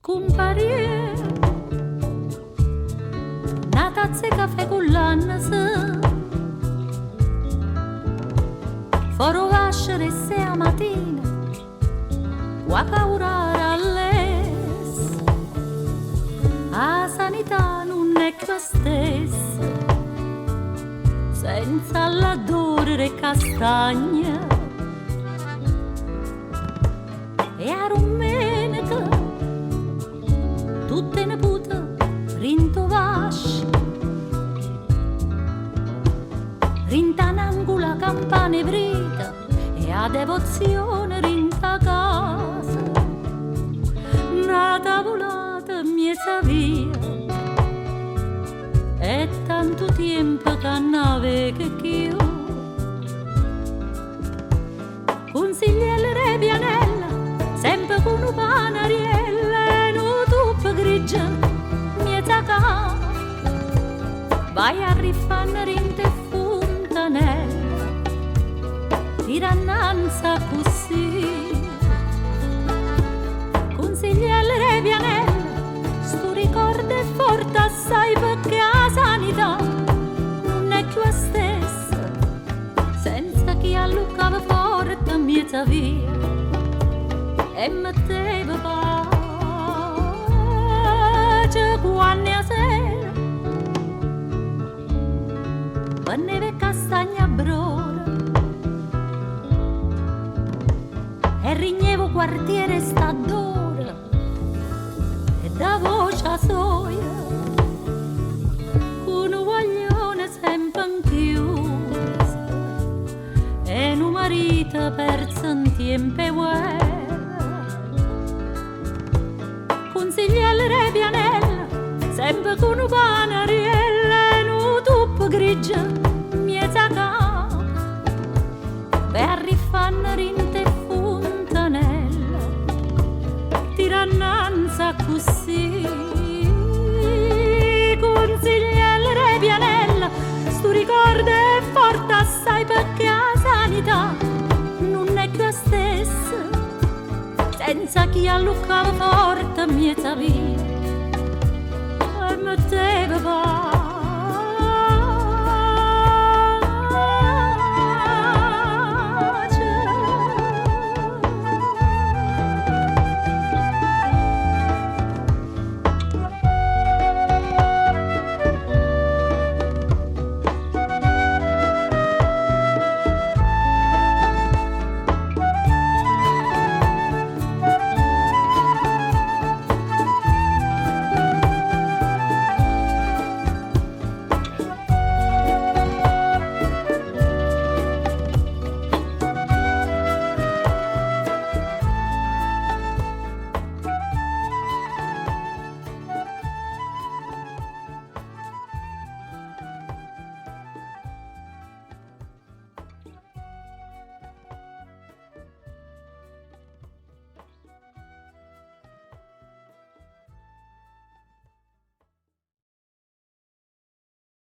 Comparie una tazza di caffè con l'annas foro vascere se a mattina qua caurare all'es a sanità non è che stessa senza la dorre castagna e a rummenica tutte ne puta rintovasci rintanangula campane brita e a devozione rinta casa una tavolata miesa via è tanto tempo che nave che io consigliere Vianella sempre con un panariella e un tuppo grigia miesa ca vai a rifannere in te fontanella tirannanza così consigliere Vianella sto ricordo è forte assai perché la sanità non è più la stessa senza chi allucava forte miezza via e metteva pace quando a sera neve castagna brora e rignevo quartiere sta d'ora e da voce a soia con un guaglione sempre chiuso e un marito perso in tempo e guerra consigliere Vianella sempre con un panariella e un tuppo grigia miezza capa per a rifannere in te fontanella tirannanza così consigliere Vianella sto ricordo è forte assai perché la sanità non è più la stessa senza chi allucava forte miezza via e metteva